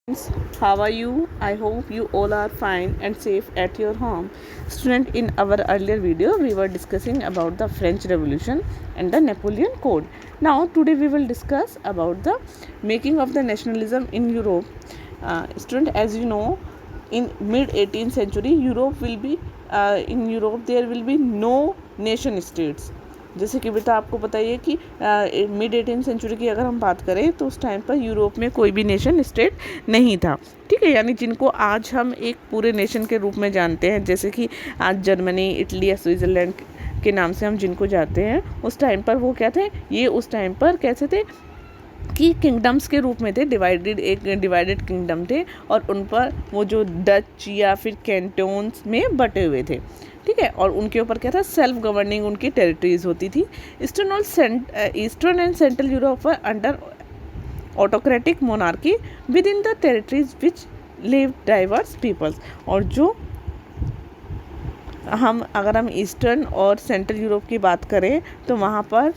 Friends, how are you? I hope you all are fine and safe at your home. Student, in our earlier video, we were discussing about the French Revolution and the Napoleon Code. Now, today we will discuss about the making of the nationalism in Europe. Student, as you know, in mid 18th century, in Europe there will be no nation states. जैसे कि बेटा आपको पता ही है कि mid 18th century की अगर हम बात करें तो उस टाइम पर यूरोप में कोई भी नेशन स्टेट नहीं था। ठीक है, यानी जिनको आज हम एक पूरे नेशन के रूप में जानते हैं, जैसे कि आज जर्मनी, इटली या स्विट्ज़रलैंड के नाम से हम जिनको जानते हैं, उस टाइम पर वो क्या थे, ये उस टाइम पर कैसे थे कि किंगडम्स के रूप में थे, डिवाइडेड किंगडम थे और उन पर वो जो डच या फिर कैंटोन्स में बटे हुए थे। ठीक है, और उनके ऊपर क्या था, सेल्फ गवर्निंग उनकी टेरिटरीज होती थी। Eastern and central Europe under autocratic monarchy within the territories which live diverse peoples. और जो अगर हम ईस्टर्न और सेंट्रल यूरोप की बात करें तो वहाँ पर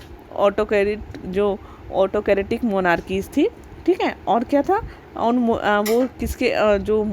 ऑटोक्रेटिक मोनार्कीज थी। ठीक है, और क्या था, वो किसके जो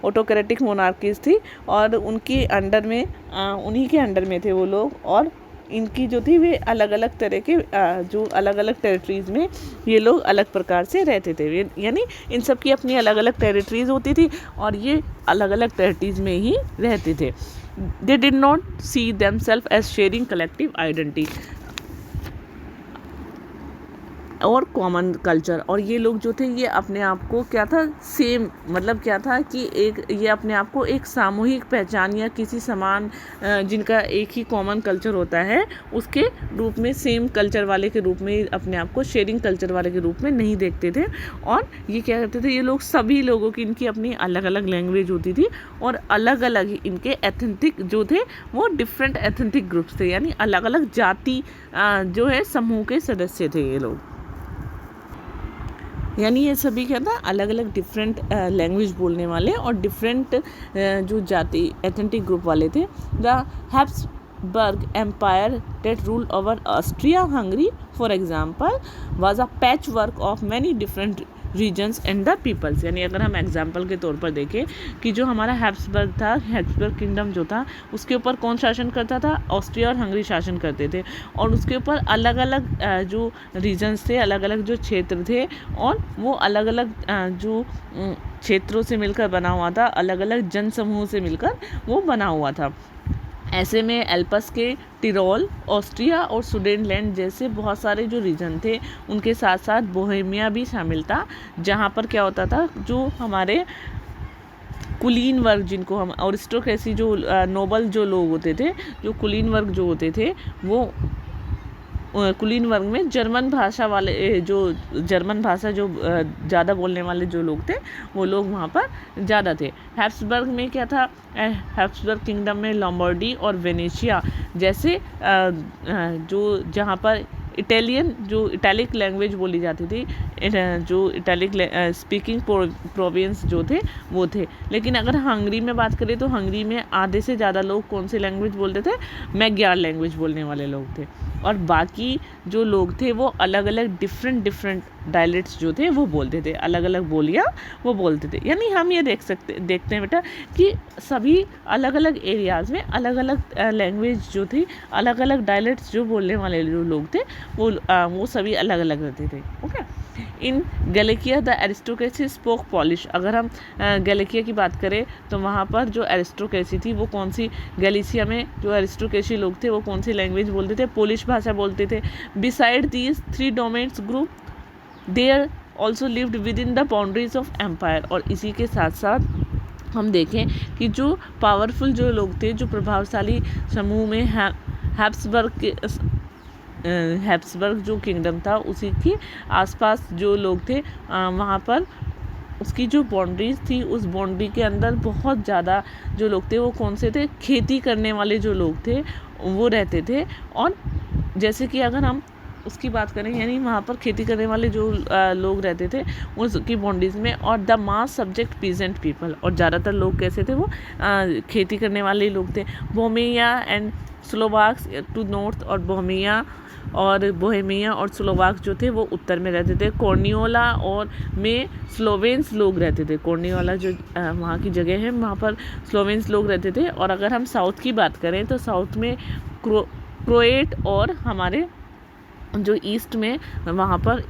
ऑटोक्रेटिक मोनार्कीज थी और उनके अंडर में उन्हीं के अंडर में थे वो लोग, और इनकी जो थी वे अलग अलग तरह के जो अलग अलग टेरिटरीज़ में ये लोग अलग प्रकार से रहते थे। यानी इन सब की अपनी अलग अलग टेरिटरीज़ होती थी और ये अलग अलग टेरिटरीज़ में ही रहते थे। They did not see themselves as sharing collective identity और कॉमन कल्चर। और ये लोग जो थे ये अपने आप को क्या था, सेम मतलब क्या था कि ये अपने आप को एक सामूहिक पहचान या किसी समान जिनका एक ही कॉमन कल्चर होता है उसके रूप में, सेम कल्चर वाले के रूप में अपने आप को शेयरिंग कल्चर वाले के रूप में नहीं देखते थे। और ये क्या करते थे, ये लोग सभी लोगों की इनकी अपनी अलग अलग लैंग्वेज होती थी और अलग अलग इनके एथेंटिक जो थे वो डिफरेंट एथेंटिक ग्रुप्स थे, यानी अलग अलग जाति जो है समूह के सदस्य थे ये लोग। यानी ये सभी क्या था, अलग अलग डिफरेंट लैंग्वेज बोलने वाले और डिफरेंट जो जाति एथेंटिक ग्रुप वाले थे। The Habsburg empire that ruled over Austria Hungary for example was a patchwork of many different regions and the peoples. यानी अगर हम एग्जाम्पल के तौर पर देखें कि जो हमारा हैब्सबर्ग किंगडम जो था उसके ऊपर कौन शासन करता था, ऑस्ट्रिया और हंगरी शासन करते थे, और उसके ऊपर अलग अलग जो रीजन्स थे, अलग अलग जो क्षेत्र थे, और वो अलग अलग जो क्षेत्रों से मिलकर बना हुआ था, अलग अलग जन समूह से मिलकर वो बना हुआ था। ऐसे में एल्पस के टिरोल, ऑस्ट्रिया और सुडेनलैंड जैसे बहुत सारे जो रीजन थे उनके साथ साथ बोहेमिया भी शामिल था, जहाँ पर क्या होता था, जो हमारे कुलीन वर्ग जिनको हम अरिस्टोक्रेसी जो नोबल जो लोग होते थे, जो कुलीन वर्ग जो होते थे, वो कुलीन वर्ग में जर्मन भाषा जो ज़्यादा बोलने वाले जो लोग थे वो लोग वहाँ पर ज़्यादा थे। हैब्सबर्ग में क्या था, हैब्सबर्ग किंगडम में लॉम्बार्डी और वेनेशिया जैसे जो जहाँ पर इटैलिक लैंग्वेज बोली जाती थी, जो इटैलिक स्पीकिंग प्रोविंस जो थे वो थे। लेकिन अगर हंगरी में बात करें तो हंगरी में आधे से ज़्यादा लोग कौन सी लैंग्वेज बोलते थे, मैग्यार लैंग्वेज बोलने वाले लोग थे, और बाकी जो लोग थे वो अलग अलग डिफरेंट डायलेक्ट्स जो थे वो बोलते थे, अलग अलग बोलियाँ वो बोलते थे। यानी हम ये देखते हैं बेटा कि सभी अलग अलग एरियाज़ में अलग अलग लैंग्वेज जो थी, अलग अलग डायलेक्ट्स जो बोलने वाले जो लोग थे वो सभी अलग अलग रहते थे। Okay, in Galicia the aristocracy spoke Polish. अगर हम गैलिकिया की बात करें तो वहाँ पर जो एरिस्टोक्रेसी थी वो कौन सी, गैलिसिया में जो एरिस्टोक्रेसी लोग थे वो कौन सी लैंग्वेज बोलते थे, पोलिश भाषा बोलते थे। Beside these 3 domains group there also lived within the boundaries of empire. और इसी के साथ साथ हम देखें कि जो पावरफुल जो लोग थे, जो प्रभावशाली समूह में हैब्सबर्ग जो किंगडम था उसी के आसपास जो लोग थे वहाँ पर उसकी जो बाउंड्रीज थी, उस बाउंड्री के अंदर बहुत ज़्यादा जो लोग थे वो कौन से थे, खेती करने वाले जो लोग थे वो रहते थे। और जैसे कि अगर हम उसकी बात करें, यानी वहाँ पर खेती करने वाले जो लोग रहते थे उसकी बाउंड्रीज में, और the mass subject peasant people, और ज़्यादातर लोग कैसे थे, वो खेती करने वाले लोग थे। Bohemia and Slovaks to north, और बोहेमिया और स्लोवाक जो थे वो उत्तर में रहते थे। कॉर्नियोला और में स्लोवेंस लोग रहते थे। कॉर्नियोला जो वहाँ की जगह है, वहाँ पर स्लोवेंस लोग रहते थे। और अगर हम साउथ की बात करें तो साउथ में क्रोएट, और हमारे जो ईस्ट में वहाँ पर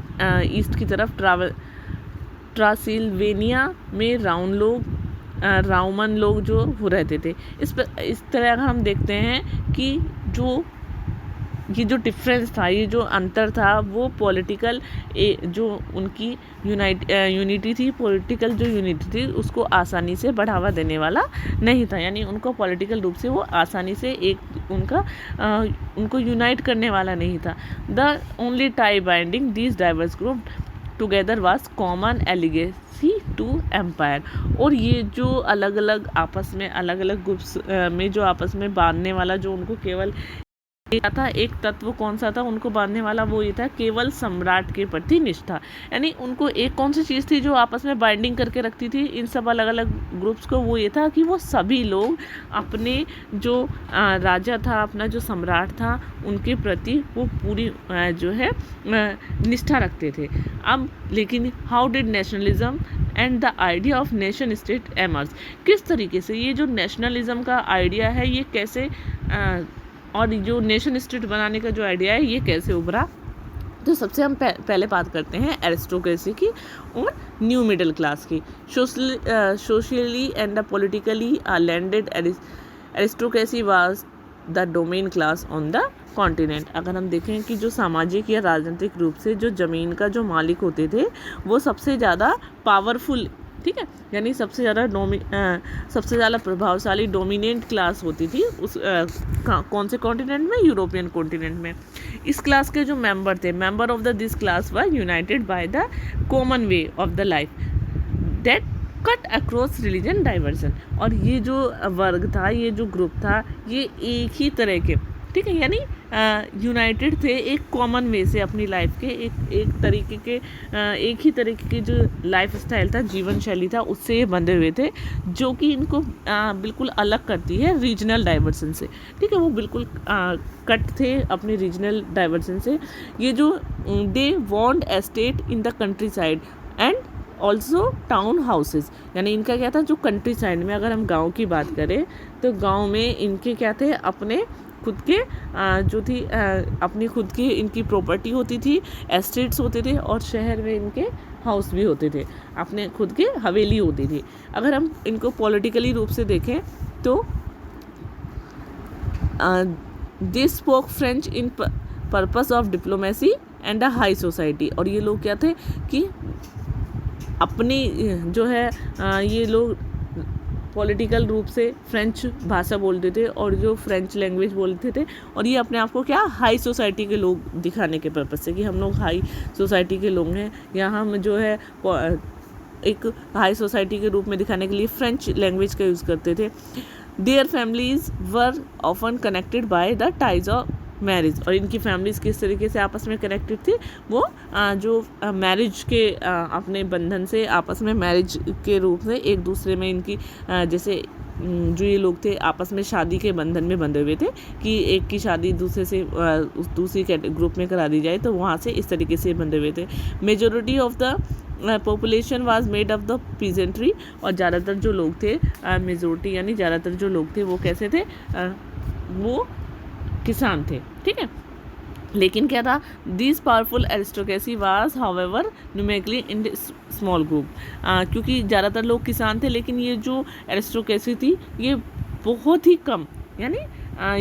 ईस्ट की तरफ ट्रांसिल्वेनिया में राउमन लोग जो वो रहते थे। इस तरह अगर हम देखते हैं कि ये जो डिफरेंस था, ये जो अंतर था, वो पॉलिटिकल जो उनकी यूनिटी थी, पॉलिटिकल जो यूनिटी थी उसको आसानी से बढ़ावा देने वाला नहीं था। यानी उनको पॉलिटिकल रूप से वो आसानी से उनको यूनाइट करने वाला नहीं था। The only tie binding these diverse group together was common allegiance to empire. और ये जो अलग अलग ग्रुप्स में जो आपस में बांधने वाला जो उनको केवल था, एक तत्व कौन सा था उनको बांधने वाला, वो ये था केवल सम्राट के प्रति निष्ठा। यानी उनको एक कौन सी चीज़ थी जो आपस में बाइंडिंग करके रखती थी इन सब अलग अलग ग्रुप्स को, वो ये था कि वो सभी लोग अपने जो राजा था, अपना जो सम्राट था, उनके प्रति वो पूरी जो है निष्ठा रखते थे। अब लेकिन how did nationalism and the idea of nation state emerge, किस तरीके से ये जो नेशनलिज्म का आइडिया है ये कैसे और जो नेशन स्टेट बनाने का जो आइडिया है ये कैसे उभरा। तो सबसे हम पहले बात करते हैं एरिस्टोक्रेसी की और न्यू मिडिल क्लास की। Socially and politically landed aristocracy was the domain class on the continent. अगर हम देखें कि जो सामाजिक या राजनीतिक रूप से जो ज़मीन का जो मालिक होते थे वो सबसे ज़्यादा पावरफुल, ठीक है, यानी सबसे ज़्यादा प्रभावशाली डोमिनेंट क्लास होती थी उस कौन से कॉन्टिनेंट में, यूरोपियन कॉन्टिनेंट में। इस क्लास के जो member of this class were United by the common way of the life that cut across religion diversion. और ये जो वर्ग था, ये जो ग्रुप था, ये एक ही तरह के, ठीक है, यानी यूनाइटेड थे एक कॉमन वे से अपनी लाइफ के एक तरीके के एक ही तरीके की जो लाइफ स्टाइल था, जीवन शैली था, उससे ये बंधे हुए थे, जो कि इनको बिल्कुल अलग करती है रीजनल डाइवर्सन से। ठीक है, वो बिल्कुल कट थे अपने रीजनल डाइवर्सन से। ये जो they want estate in the country side and also town houses, यानी इनका क्या था, जो कंट्री साइड में अगर हम गाँव की बात करें तो गाँव में इनके क्या थे, अपने खुद के जो थी अपनी खुद की इनकी प्रॉपर्टी होती थी, एस्टेट्स होते थे, और शहर में इनके हाउस भी होते थे, अपने खुद के हवेली होती थी। अगर हम इनको पॉलिटिकली रूप से देखें तो they spoke French in purpose of diplomacy and a high society. और ये लोग क्या थे कि अपनी जो है ये लोग पॉलिटिकल रूप से फ्रेंच भाषा बोलते थे और जो फ्रेंच लैंग्वेज बोलते थे, और ये अपने आप को क्या हाई सोसाइटी के लोग दिखाने के पर्पज़ से कि हम लोग हाई सोसाइटी के लोग हैं, या हम जो है एक हाई सोसाइटी के रूप में दिखाने के लिए फ्रेंच लैंग्वेज का यूज़ करते थे। Their families were often connected by the ties of marriage. और इनकी फैमिलीज़ किस तरीके से आपस में कनेक्टेड थी, वो जो मैरिज के अपने बंधन से आपस में मैरिज के रूप में एक दूसरे में इनकी जैसे जो ये लोग थे आपस में शादी के बंधन में बंधे हुए थे कि एक की शादी दूसरे से दूसरी ग्रुप में करा दी जाए, तो वहाँ से इस तरीके से बंधे हुए थे। Majority of the population was made of the peasantry. और ज़्यादातर जो लोग थे मेजोरिटी यानी ज़्यादातर जो लोग थे वो कैसे थे, वो किसान थे। ठीक है, लेकिन क्या था, this powerful aristocracy was however numerically in small group. क्योंकि ज़्यादातर लोग किसान थे, लेकिन ये जो एरिस्टोक्रेसी थी ये बहुत ही कम, यानी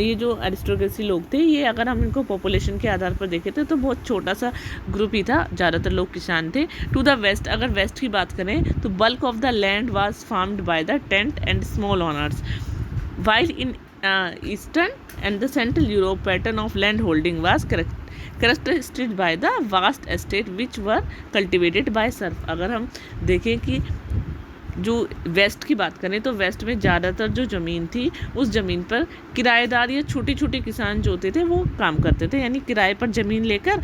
ये जो एरिस्टोक्रेसी लोग थे ये अगर हम इनको पॉपुलेशन के आधार पर देखे थे तो बहुत छोटा सा ग्रुप ही था, ज़्यादातर लोग किसान थे। टू द वेस्ट, अगर वेस्ट की बात करें तो bulk of the land was farmed by the tent and small owners, while in eastern and the Central Europe pattern of land holding was characterized by the vast estate which were cultivated by serf। अगर हम देखें कि जो waste की बात करें तो waste में ज़्यादातर जो ज़मीन थी उस ज़मीन पर किराएदार या छोटे छोटे किसान जो होते थे वो काम करते थे, यानी किराए पर ज़मीन लेकर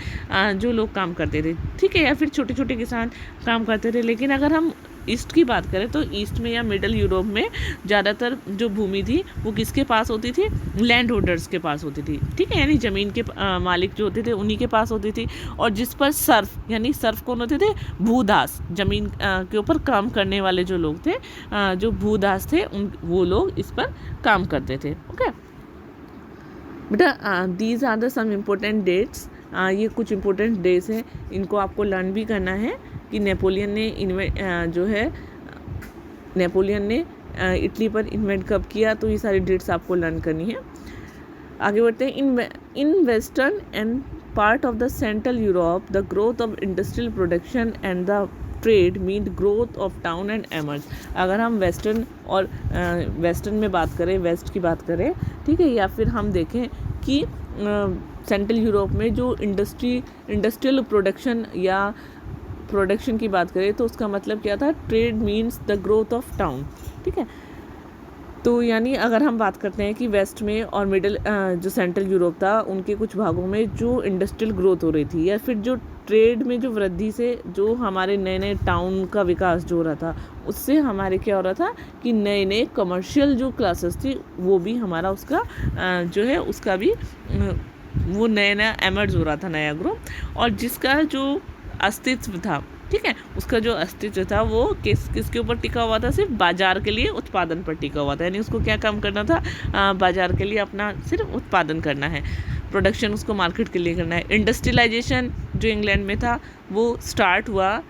जो लोग काम करते थे, ठीक है, या फिर छोटे छोटे किसान काम करते थे। लेकिन अगर हम ईस्ट की बात करें तो ईस्ट में या मिडल यूरोप में ज़्यादातर जो भूमि थी वो किसके पास होती थी, लैंड होल्डर्स के पास होती थी, ठीक है, यानी ज़मीन के मालिक जो होते थे उन्हीं के पास होती थी। और जिस पर सर्फ, यानी सर्फ कौन होते थे, भूदास, ज़मीन के ऊपर काम करने वाले जो लोग थे, जो भूदास थे, वो लोग इस पर काम करते थे। ओके बेटा, these are the some important dates, ये कुछ इम्पोर्टेंट डेज हैं, इनको आपको लर्न भी करना है कि नेपोलियन ने इटली पर इन्वेंट कब किया, तो ये सारी डेट्स आपको लर्न करनी है। आगे बढ़ते हैं। In western and part of the central Europe the growth of industrial production and the trade mean growth of town and emerge. अगर हम वेस्टर्न में बात करें, वेस्ट की बात करें, ठीक है, या फिर हम देखें कि सेंट्रल यूरोप में जो इंडस्ट्रियल प्रोडक्शन की बात करें तो उसका मतलब क्या था, trade means the growth of town, ठीक है। तो यानी अगर हम बात करते हैं कि वेस्ट में और मिडल जो सेंट्रल यूरोप था उनके कुछ भागों में जो इंडस्ट्रियल ग्रोथ हो रही थी, या फिर जो ट्रेड में जो वृद्धि से जो हमारे नए नए टाउन का विकास जो हो रहा था, उससे हमारे क्या हो रहा था कि नए नए कमर्शियल जो क्लासेस थी वो भी हमारा उसका जो है उसका भी वो नया एमर्ज हो रहा था, नया ग्रुप, और जिसका जो अस्तित्व था, ठीक है, उसका जो अस्तित्व था वो किसके ऊपर टिका हुआ था, सिर्फ बाजार के लिए उत्पादन पर टिका हुआ था। यानी उसको क्या काम करना था, बाजार के लिए अपना सिर्फ उत्पादन करना है, प्रोडक्शन उसको मार्केट के लिए करना है। इंडस्ट्रियलाइजेशन जो इंग्लैंड में था वो स्टार्ट हुआ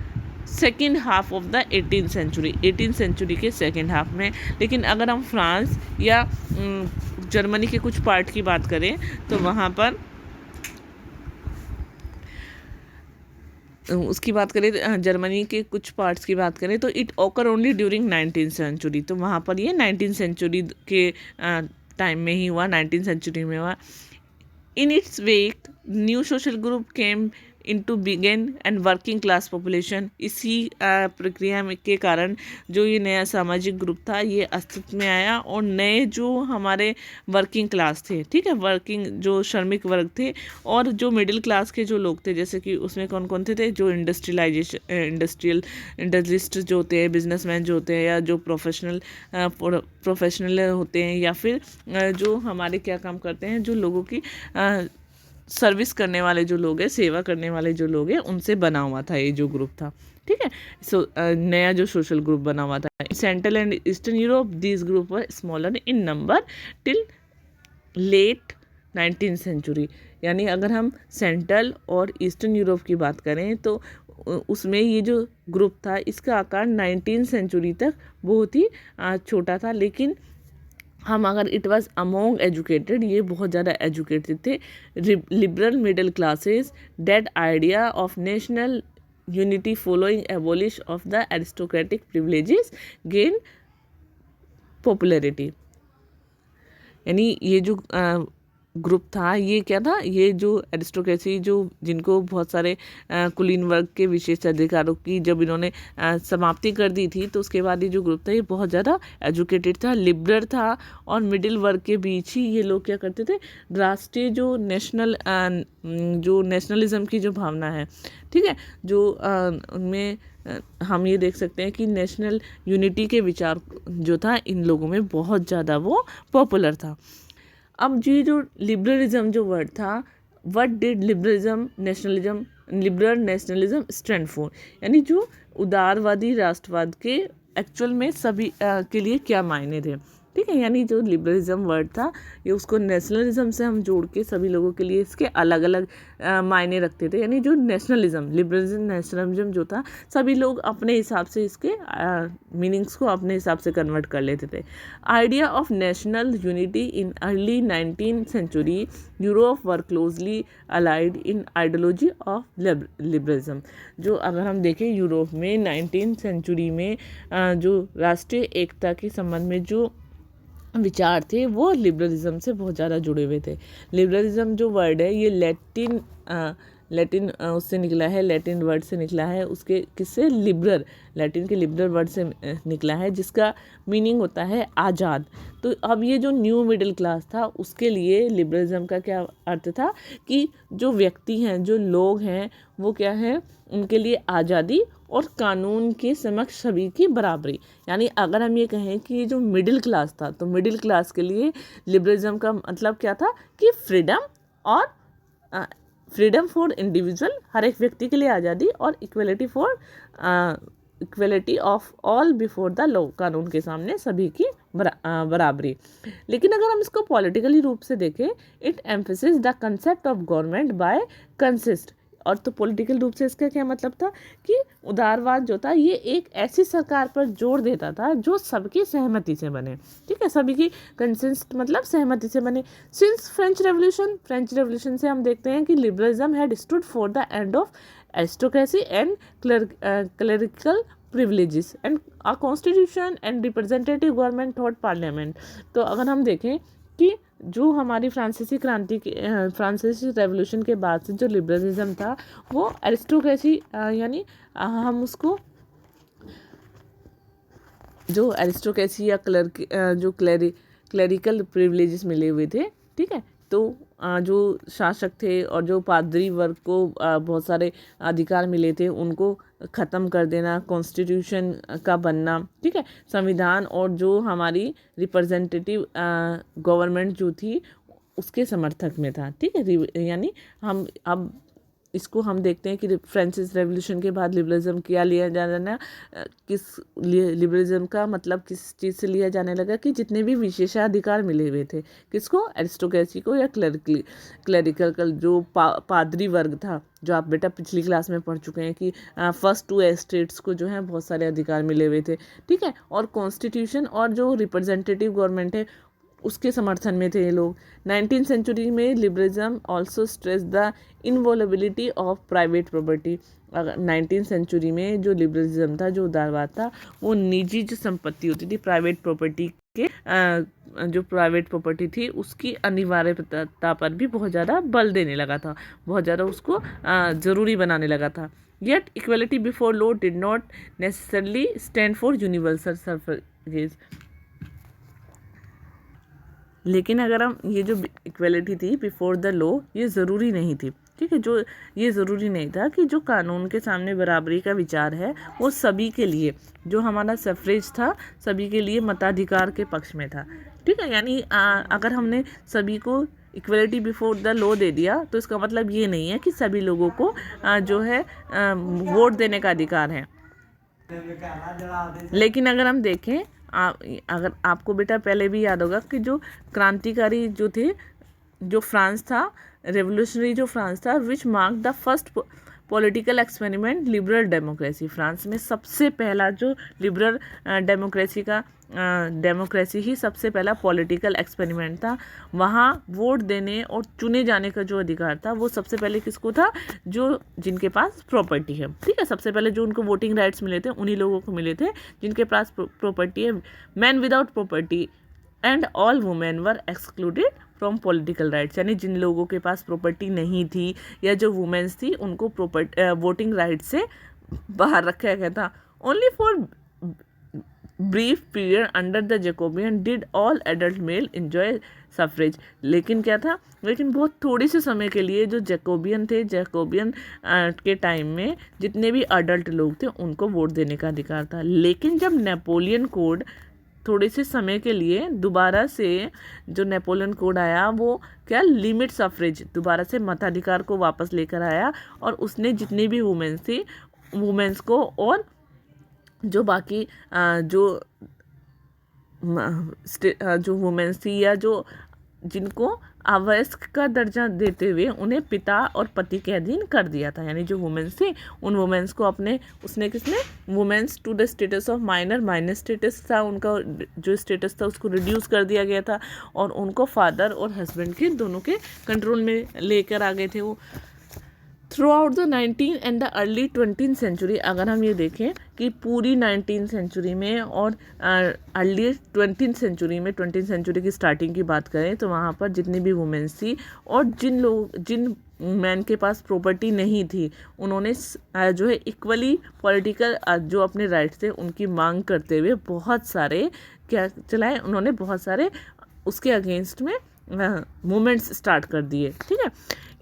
second half of the 18th century के सेकेंड हाफ में। लेकिन अगर हम फ्रांस या जर्मनी के कुछ पार्ट की बात करें तो वहाँ पर उसकी बात करें, जर्मनी के कुछ पार्ट्स की बात करें तो it occur only during 19th century. तो वहाँ पर ये 19th सेंचुरी के टाइम में ही हुआ, 19th सेंचुरी में हुआ। In its wake new social group came into बिगेन एंड वर्किंग क्लास पॉपुलेशन। इसी प्रक्रिया के कारण जो ये नया सामाजिक ग्रुप था ये अस्तित्व में आया, और नए जो हमारे वर्किंग क्लास थे, ठीक है, वर्किंग जो श्रमिक वर्ग थे और जो मिडिल क्लास के जो लोग थे, जैसे कि उसमें कौन कौन थे, जो इंडस्ट्रियलिस्ट जो होते हैं, बिजनेसमैन जो होते हैं, या जो प्रोफेशनल होते हैं, या फिर जो हमारे क्या काम करते हैं, जो लोगों की सर्विस करने वाले जो लोग हैं, सेवा करने वाले जो लोग हैं, उनसे बना हुआ था ये जो ग्रुप था, ठीक है। नया जो सोशल ग्रुप बना हुआ था। Central and eastern Europe this group were smaller in number till late 19th century. यानी अगर हम सेंट्रल और ईस्टर्न यूरोप की बात करें तो उसमें ये जो ग्रुप था इसका आकार 19th सेंचुरी तक बहुत ही छोटा था। लेकिन हम अगर इट वाज अमोंग एजुकेटेड, ये बहुत ज़्यादा एजुकेटेड थे, liberal middle classes, dead idea of national unity following abolish of the aristocratic privileges gain popularity. यानी ये जो ग्रुप था ये क्या था, ये जो एरिस्टोक्रेसी, जो जिनको बहुत सारे कुलीन वर्ग के विशेष अधिकारों की जब इन्होंने समाप्ति कर दी थी, तो उसके बाद ये जो ग्रुप था ये बहुत ज़्यादा एजुकेटेड था, लिबरल था, और मिडिल वर्ग के बीच ही ये लोग क्या करते थे, राष्ट्रीय जो नेशनलिज्म की जो भावना है, ठीक है, जो उनमें हम ये देख सकते हैं कि नेशनल यूनिटी के विचार जो था इन लोगों में बहुत ज़्यादा वो पॉपुलर था। अब ये जो लिबरलिज्म जो वर्ड था, what did liberal nationalism stand for, यानी जो उदारवादी राष्ट्रवाद के एक्चुअल में सभी के लिए क्या मायने थे, ठीक है। यानी जो लिबरलिज्म वर्ड था ये उसको नेशनलिज्म से हम जोड़ के सभी लोगों के लिए इसके अलग अलग मायने रखते थे। यानी जो लिबरलिज्म नेशनलिज्म जो था सभी लोग अपने हिसाब से इसके मीनिंग्स को अपने हिसाब से कन्वर्ट कर लेते थे। Idea of national unity in early 19th century Europe were closely allied in ideology of liberalism. जो अगर हम देखें यूरोप में 19th सेंचुरी में जो राष्ट्रीय एकता के संबंध में जो विचार थे वो लिबरलिज्म से बहुत ज़्यादा जुड़े हुए थे। लिबरलिज्म जो वर्ड है ये लैटिन लैटिन उससे निकला है, लैटिन वर्ड से निकला है, उसके किससे, लिबरल, लैटिन के लिबरल वर्ड से निकला है, जिसका मीनिंग होता है आज़ाद। तो अब ये जो न्यू मिडिल क्लास था उसके लिए लिबरलिज्म का क्या अर्थ था कि जो व्यक्ति हैं, जो लोग हैं, वो क्या है, उनके लिए आज़ादी और कानून के समक्ष सभी की बराबरी। यानी अगर हम ये कहें कि जो मिडिल क्लास था, तो मिडिल क्लास के लिए लिबरलिज्म का मतलब क्या था कि फ्रीडम और फ्रीडम फॉर इंडिविजुअल, हर एक व्यक्ति के लिए आज़ादी, और equality of all before the law, कानून के सामने सभी की बराबरी। लेकिन अगर हम इसको पॉलिटिकली रूप से देखें, it emphasis the concept of government by consist. और तो पॉलिटिकल रूप से इसका क्या मतलब था कि उदारवाद जो था ये एक ऐसी सरकार पर जोर देता था जो सबकी सहमति से बने, ठीक है, सभी की कंसेंट मतलब सहमति से बने। सिंस फ्रेंच रेवोल्यूशन से हम देखते हैं कि liberalism had stood for the end of aristocracy and clerical privileges and a constitution and representative government thought parliament। तो अगर हम देखें कि जो हमारी फ्रांसीसी क्रांति के फ्रांसीसी रेवोल्यूशन के बाद से जो लिबरलिज्म था वो एरिस्टोक्रेसी यानी हम उसको जो एरिस्टोक्रेसी या जो क्लरिकल प्रिविलेजेस मिले हुए थे, ठीक है, तो जो शासक थे और जो पादरी वर्ग को बहुत सारे अधिकार मिले थे उनको ख़त्म कर देना, कॉन्स्टिट्यूशन का बनना, ठीक है, संविधान और जो हमारी रिप्रेजेंटेटिव गवर्नमेंट जो थी उसके समर्थक में था, ठीक है। यानी हम अब इसको हम देखते हैं कि फ्रेंच रेवोल्यूशन के बाद लिबरलिज्म क्या लिया जाना, किस लिबरलिज्म का मतलब किस चीज़ से लिया जाने लगा कि जितने भी विशेषाधिकार मिले हुए थे, किसको, एरिस्टोक्रेसी को या क्लरिकल जो पादरी वर्ग था, जो आप बेटा पिछली क्लास में पढ़ चुके हैं कि फर्स्ट 2 एस्टेट्स को जो है बहुत सारे अधिकार मिले हुए थे, ठीक है, और कॉन्स्टिट्यूशन और जो रिप्रेजेंटेटिव गवर्नमेंट है उसके समर्थन में थे ये लोग। 19th सेंचुरी में liberalism also stress the inviolability of private property. अगर 19th सेंचुरी में जो लिबरलिज्म था, जो उदारवाद था, वो निजी जो संपत्ति होती थी, प्राइवेट प्रॉपर्टी के जो प्राइवेट प्रॉपर्टी थी उसकी अनिवार्यता पर भी बहुत ज़्यादा बल देने लगा था, बहुत ज़्यादा उसको ज़रूरी बनाने लगा था। Yet equality before law did not necessarily stand for universal suffrage. लेकिन अगर हम ये जो इक्वलिटी थी बिफोर द लॉ, ये ज़रूरी नहीं थी, ठीक है, जो ये ज़रूरी नहीं था कि जो कानून के सामने बराबरी का विचार है वो सभी के लिए, जो हमारा सफरेज था सभी के लिए मताधिकार के पक्ष में था, ठीक है। यानी अगर हमने सभी को इक्वलिटी बिफोर द लॉ दे दिया तो इसका मतलब ये नहीं है कि सभी लोगों को जो है वोट देने का अधिकार है। लेकिन अगर हम देखें, अगर आपको बेटा पहले भी याद होगा कि जो क्रांतिकारी जो थे, जो फ्रांस था, रेवोल्यूशनरी जो फ्रांस था, which mark the first political experiment liberal democracy. France में सबसे पहला जो लिबरल डेमोक्रेसी ही सबसे पहला पॉलिटिकल एक्सपेरिमेंट था। वहाँ वोट देने और चुने जाने का जो अधिकार था वो सबसे पहले किसको था, जो जिनके पास प्रॉपर्टी है, ठीक है, सबसे पहले जो उनको वोटिंग राइट्स मिले थे उन्हीं लोगों को मिले थे जिनके पास प्रॉपर्टी है। Man without property and all women were excluded from political rights. यानी जिन लोगों के पास प्रॉपर्टी नहीं थी या जो वुमेन्स थी उनको वोटिंग राइट से बाहर रखा गया था। Only for brief period under the Jacobin did all adult male enjoy suffrage. लेकिन क्या था, लेकिन बहुत थोड़ी से समय के लिए जो जैकोबियन थे, जैकोबियन के टाइम में जितने भी अडल्ट लोग थे उनको वोट देने का अधिकार था। लेकिन जब नेपोलियन कोड थोड़े से समय के लिए दोबारा से जो नेपोलियन कोड आया वो क्या, लिमिट सफरेज, दोबारा से मताधिकार को वापस लेकर आया और उसने जितनी भी वुमेन्स थी वुमेन्स को और जो बाकी जो वुमेन्स थी या जो जिनको अवयस्क का दर्जा देते हुए उन्हें पिता और पति के अधीन कर दिया था। यानी जो वुमेन्स थी उन वुमेन्स को किसने women's to the status of minor status था, उनका जो स्टेटस था उसको रिड्यूस कर दिया गया था और उनको फादर और हस्बैंड के दोनों के कंट्रोल में लेकर आ गए थे वो। Throughout the 19th and the early 20th century, अगर हम ये देखें कि पूरी 19th सेंचुरी में और अर्ली 20th सेंचुरी में, 20th सेंचुरी की स्टार्टिंग की बात करें तो वहाँ पर जितनी भी वुमेन्स थी और जिन मैन के पास प्रॉपर्टी नहीं थी, उन्होंने जो है इक्वली पॉलिटिकल जो अपने राइट्स थे उनकी मांग करते हुए बहुत सारे क्या चलाए, उन्होंने बहुत सारे उसके अगेंस्ट में मूवमेंट्स स्टार्ट कर दिए। ठीक है,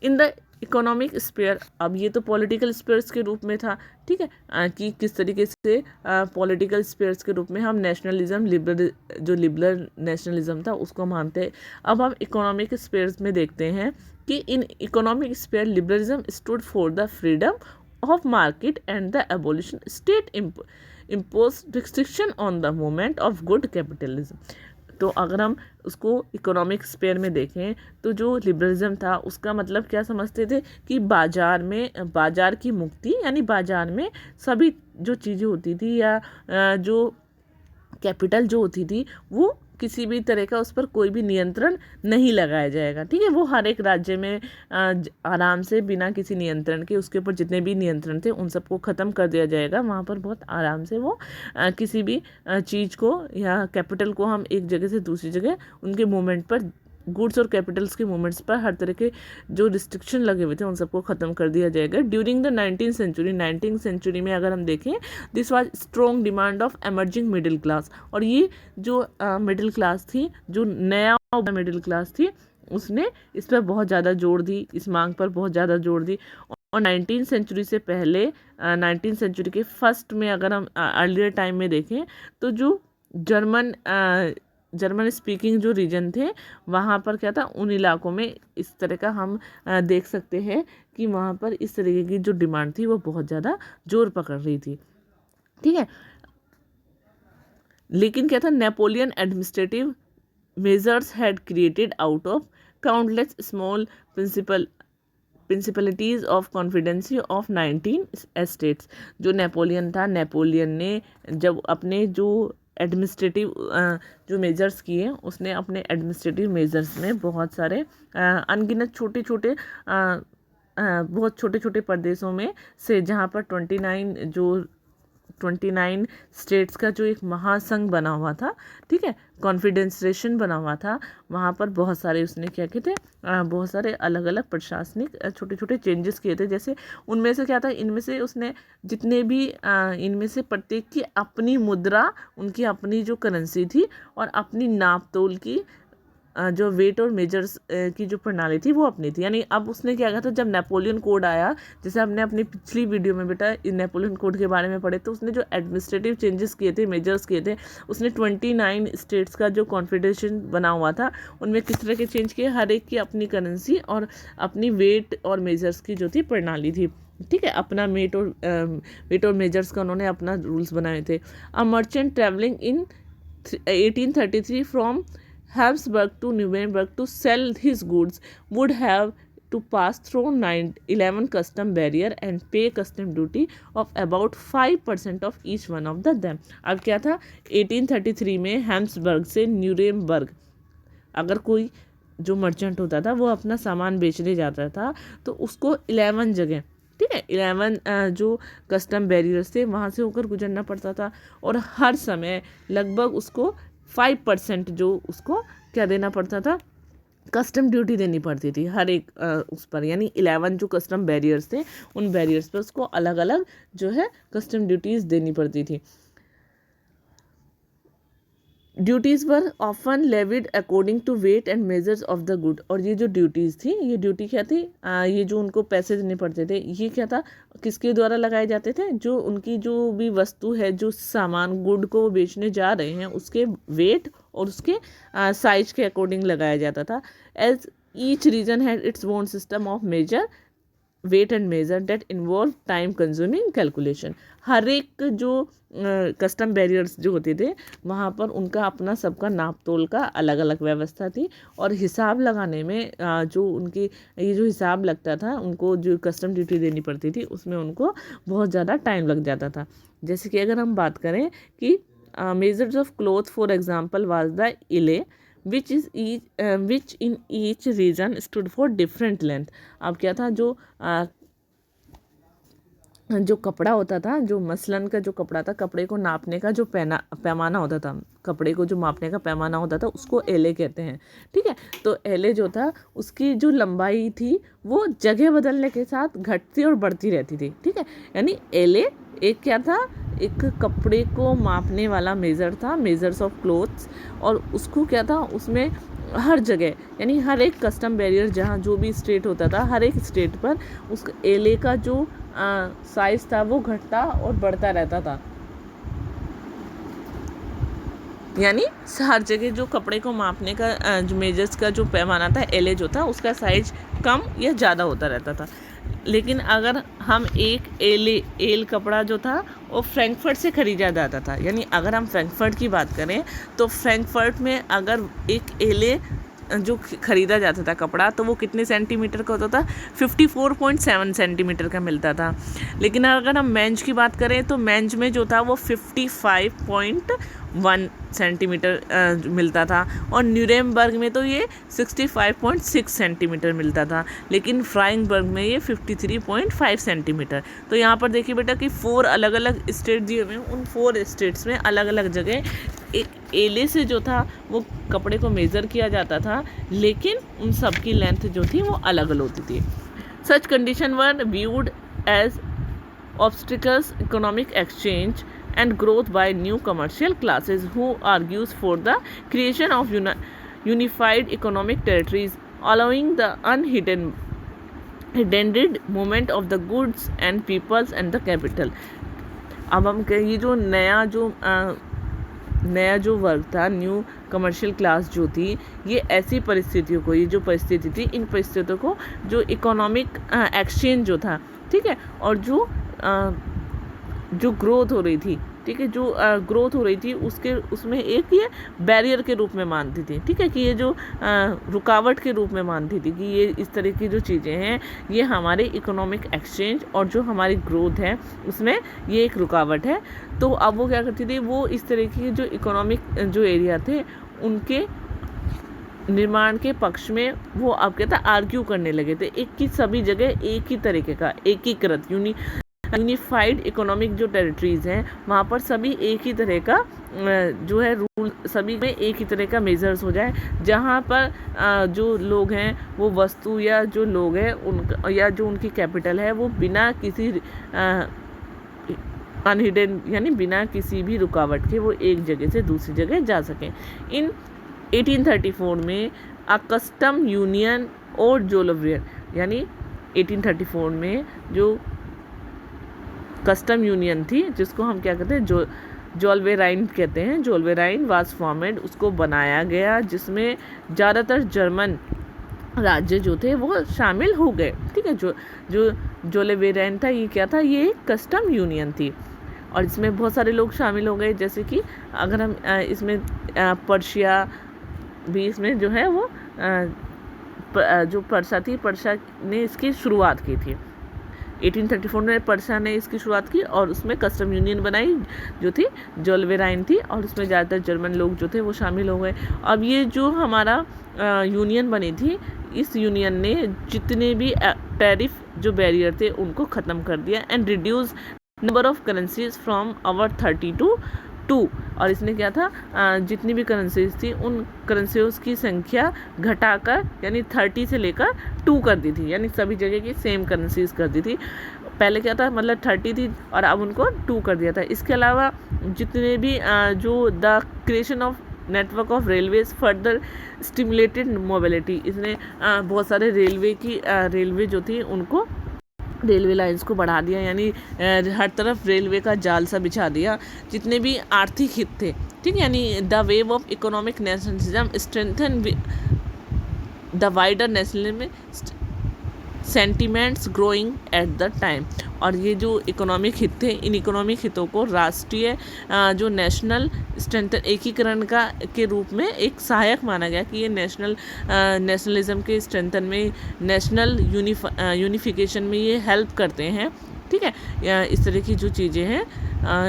इन द इकोनॉमिक स्पेयर, अब ये तो पॉलिटिकल स्पेयर्स के रूप में था। ठीक है, कि किस तरीके से पॉलिटिकल स्पेयर्स के रूप में हम नेशनलिज्म, लिबरल नेशनलिज्म था उसको मानते हैं। अब हम इकोनॉमिक स्पेयर्स में देखते हैं कि in economic sphere liberalism stood for the freedom of market and the abolition state impose restriction on the movement of good capitalism. तो अगर हम उसको इकोनॉमिक स्पेयर में देखें तो जो लिबरलिज्म था उसका मतलब क्या समझते थे कि बाजार की मुक्ति, यानी बाजार में सभी जो चीज़ें होती थी या जो कैपिटल जो होती थी वो किसी भी तरह का उस पर कोई भी नियंत्रण नहीं लगाया जाएगा। ठीक है, वो हर एक राज्य में आराम से बिना किसी नियंत्रण के उसके ऊपर जितने भी नियंत्रण थे उन सबको ख़त्म कर दिया जाएगा। वहाँ पर बहुत आराम से वो किसी भी चीज़ को या कैपिटल को हम एक जगह से दूसरी जगह उनके मूवमेंट पर, गुड्स और कैपिटल्स के मूवमेंट्स पर हर तरह के जो रिस्ट्रिक्शन लगे हुए थे उन सबको ख़त्म कर दिया जाएगा। ड्यूरिंग द 19th सेंचुरी में अगर हम देखें, this was strong demand of emerging middle class, और ये जो मिडिल क्लास थी, जो नया मिडिल क्लास थी, उसने इस पर बहुत ज़्यादा जोर दी, इस मांग पर बहुत ज़्यादा जोर दी। और 19th सेंचुरी से पहले 19th सेंचुरी के फर्स्ट में अगर हम अर्लियर टाइम में देखें तो जो जर्मन स्पीकिंग जो रीजन थे वहाँ पर क्या था, उन इलाकों में इस तरह का हम देख सकते हैं कि वहाँ पर इस तरीके की जो डिमांड थी वो बहुत ज़्यादा जोर पकड़ रही थी। ठीक है, लेकिन क्या था, Napoleon administrative measures had created out of countless small principalities of confederacy of 19 states. जो नेपोलियन था, नेपोलियन ने जब अपने जो एडमिनिस्ट्रेटिव जो मेजर्स किए, उसने अपने एडमिनिस्ट्रेटिव मेजर्स में बहुत सारे अनगिनत बहुत छोटे छोटे प्रदेशों में से, जहाँ पर 29 स्टेट्स का जो एक महासंघ बना हुआ था, ठीक है, कॉन्फिडेंसेशन बना हुआ था, वहाँ पर बहुत सारे उसने क्या किए थे, बहुत सारे अलग अलग प्रशासनिक छोटे छोटे चेंजेस किए थे। जैसे उनमें से क्या था, इनमें से उसने जितने भी इनमें से प्रत्येक की अपनी मुद्रा, उनकी अपनी जो करेंसी थी और अपनी नाप तोल की जो वेट और मेजर्स की जो प्रणाली थी वो अपनी थी। यानी अब उसने क्या कहा था, जब नेपोलियन कोड आया, जैसे हमने अपनी पिछली वीडियो में बेटा नेपोलियन कोड के बारे में पढ़े, तो उसने जो एडमिनिस्ट्रेटिव चेंजेस किए थे, मेजर्स किए थे, उसने 29 स्टेट्स का जो कॉन्फेडरेशन बना हुआ था उनमें किस तरह के चेंज किए, हर एक की अपनी करेंसी और अपनी वेट और मेजर्स की जो थी प्रणाली थी। ठीक है, अपना वेट और मेजर्स का उन्होंने अपना रूल्स बनाए थे। A merchant travelling in 1833 from Habsburg to Nuremberg to sell his goods would have to pass through 11 custom barrier and pay custom duty of about 5% of each one of them. अब क्या था, 1833 में Habsburg से Nuremberg अगर कोई जो merchant होता था वो अपना सामान बेचने जाता था तो उसको 11 जगह, ठीक है, 11 जो कस्टम बैरियर्स थे वहाँ से होकर गुजरना पड़ता था, और हर समय लगभग उसको 5% जो उसको क्या देना पड़ता था, कस्टम ड्यूटी देनी पड़ती थी हर एक उस पर। यानी 11 जो कस्टम बैरियर्स थे उन बैरियर्स पर उसको अलग अलग जो है कस्टम ड्यूटीज़ देनी पड़ती थी। Duties were often levied according to weight and measures of the good. और ये जो ड्यूटीज़ थी, ये ड्यूटी क्या थी, ये जो उनको पैसे देने पड़ते थे, ये क्या था, किसके द्वारा लगाए जाते थे, जो उनकी जो भी वस्तु है, जो सामान गुड को वो बेचने जा रहे हैं, उसके वेट और उसके साइज के अकॉर्डिंग लगाया जाता था। As each region had its own system of measure weight and measure date involve time consuming calculation. हर एक जो कस्टम बैरियर्स जो होते थे वहाँ पर उनका अपना सबका नाप तोल का अलग अलग व्यवस्था थी, और हिसाब लगाने में जो उनकी ये जो हिसाब लगता था, उनको जो कस्टम ड्यूटी देनी पड़ती थी उसमें उनको बहुत ज़्यादा टाइम लग जाता था। जैसे कि अगर हम बात करें कि measures of cloth for example was the इले which in each region stood for different length। अब क्या था, जो जो कपड़ा होता था, जो मसलन का जो कपड़ा था, कपड़े को नापने का जो पैमाना होता था, कपड़े को जो मापने का पैमाना होता था, उसको एले कहते हैं। ठीक है, तो एले जो था उसकी जो लंबाई थी वो जगह बदलने के साथ घटती और बढ़ती रहती थी। ठीक है, यानी एले एक क्या था, एक कपड़े को मापने वाला मेज़र था, मेज़र्स ऑफ क्लोथ्स। और उसको क्या था, उसमें हर जगह यानी हर एक कस्टम बैरियर जहाँ जो भी स्टेट होता था, हर एक स्टेट पर उस एले का जो साइज था वो घटता और बढ़ता रहता था। यानी हर जगह जो कपड़े को मापने का जो मेजर्स का जो पैमाना था, एले जो था, उसका साइज कम या ज़्यादा होता रहता था। लेकिन अगर हम एक एल कपड़ा जो था वो फ्रैंकफर्ट से ख़रीदा जाता था। यानी अगर हम फ्रैंकफर्ट की बात करें तो फ्रैंकफर्ट में अगर एक एले जो ख़रीदा जाता था कपड़ा, तो वो कितने सेंटीमीटर का होता था, 54.7 सेंटीमीटर का मिलता था। लेकिन अगर हम मेंज की बात करें तो मेंज में जो था वो 55.1 सेंटीमीटर मिलता था। और न्यूरेमबर्ग में तो ये 65.6 सेंटीमीटर मिलता था। लेकिन फ्राइंगबर्ग में ये 53.5 सेंटीमीटर। तो यहाँ पर देखिए बेटा कि 4 अलग अलग स्टेट दिए हुए हैं, उन 4 स्टेट्स में अलग अलग जगह एक एले से जो था वो कपड़े को मेज़र किया जाता था, लेकिन उन सब की लेंथ जो थी वो अलग अलग होती थी। Such condition were viewed as obstacles economic exchange and growth by new commercial classes who argues for the creation of unified economic territories allowing the unhindered movement of the goods and peoples and the capital। अब हम ये जो नया जो वर्ग था, new commercial class जो थी, ये ऐसी परिस्थितियों को, ये जो परिस्थिति थी, इन परिस्थितियों को जो इकोनॉमिक एक्सचेंज जो था, ठीक है, और जो ग्रोथ हो रही थी, ठीक है, जो ग्रोथ हो रही थी उसमें एक ये बैरियर के रूप में मानती थी। ठीक है, कि ये जो रुकावट के रूप में मानती थी कि ये इस तरह की जो चीज़ें हैं ये हमारे इकोनॉमिक एक्सचेंज और जो हमारी ग्रोथ है उसमें ये एक रुकावट है। तो अब वो क्या करती थी, वो इस तरह की जो इकोनॉमिक जो एरिया थे उनके निर्माण के पक्ष में वो अब कहता आर्ग्यू करने लगे थे, एक की सभी जगह एक ही तरीके का एकीकृत यूनिफाइड इकोनॉमिक जो टेरिटरीज़ हैं वहाँ पर सभी एक ही तरह का जो है रूल, सभी में एक ही तरह का मेजर्स हो जाए, जहाँ पर जो लोग हैं वो वस्तु या जो लोग हैं उनका या जो उनकी कैपिटल है वो बिना किसी अनहिडन यानी बिना किसी भी रुकावट के वो एक जगह से दूसरी जगह जा सकें। इन 1834 में अ कस्टम यूनियन और जोलवेयर, यानी 1834 में जो कस्टम यूनियन थी जिसको हम क्या कहते हैं, जोलवेराइन कहते हैं, जोलवेराइन वाज फॉर्मेड, उसको बनाया गया, जिसमें ज़्यादातर जर्मन राज्य जो थे वो शामिल हो गए। ठीक है, जो जोलवेराइन था ये क्या था, ये एक कस्टम यूनियन थी और इसमें बहुत सारे लोग शामिल हो गए। जैसे कि अगर हम इसमें पर्शिया भी इसमें जो है वो जो पर्सा थी, पर्सा ने इसकी शुरुआत की थी। 1834 में पर्सा ने इसकी शुरुआत की और उसमें कस्टम यूनियन बनाई जो थी जोलवेराइन थी और उसमें ज़्यादातर जर्मन लोग जो थे वो शामिल हो गए। अब ये जो हमारा यूनियन बनी थी, इस यूनियन ने जितने भी टैरिफ जो बैरियर थे उनको ख़त्म कर दिया and reduce number of currencies from over 30 to 2। और इसने क्या था, जितनी भी करेंसीज थी उन करेंसीज की संख्या घटाकर यानी 30 से लेकर 2 कर दी थी, यानी सभी जगह की सेम करेंसीज कर दी थी। पहले क्या था, मतलब 30 थी और अब उनको 2 कर दिया था। इसके अलावा जितने भी जो the creation of network of railways further stimulated mobility, इसने बहुत सारे रेलवे जो थी उनको रेलवे लाइंस को बढ़ा दिया, यानी हर तरफ रेलवे का जाल सा बिछा दिया। जितने भी आर्थिक हित थे, ठीक है, यानी the wave of economic nationalism strengthen the wider nationalism sentiments growing at the time. और ये जो इकोनॉमिक हित थे, इन इकोनॉमिक हितों को राष्ट्रीय जो नेशनल स्ट्रेंथन एकीकरण के रूप में एक सहायक माना गया कि ये नेशनलिज्म के स्ट्रेंथन में, नेशनल यूनिफिकेशन में ये हेल्प करते हैं। ठीक है, इस तरह की जो चीज़ें हैं,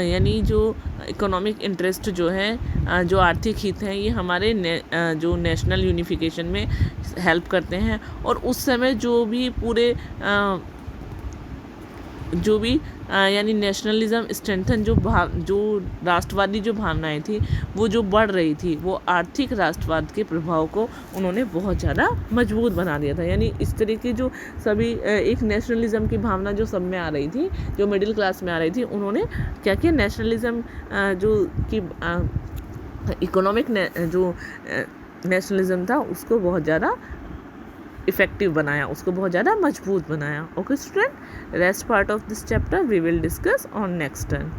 यानी जो इकोनॉमिक इंटरेस्ट जो है, जो आर्थिक हित हैं, ये हमारे जो नेशनल यूनिफिकेशन में हेल्प करते हैं। और उस समय जो भी पूरे जो भी यानी नेशनलिज्म स्ट्रेंथन, जो राष्ट्रवादी जो भावनाएं थी वो जो बढ़ रही थी, वो आर्थिक राष्ट्रवाद के प्रभाव को उन्होंने बहुत ज़्यादा मजबूत बना दिया था। यानी इस तरह की जो सभी एक नेशनलिज्म की भावना जो सब में आ रही थी, जो मिडिल क्लास में आ रही थी, उन्होंने क्या किया, नेशनलिज्म जो कि इकोनॉमिक जो नेशनलिज्म था उसको बहुत ज़्यादा इफेक्टिव बनाया, उसको बहुत ज़्यादा मजबूत बनाया। Okay student, rest part of this chapter we will discuss on next time.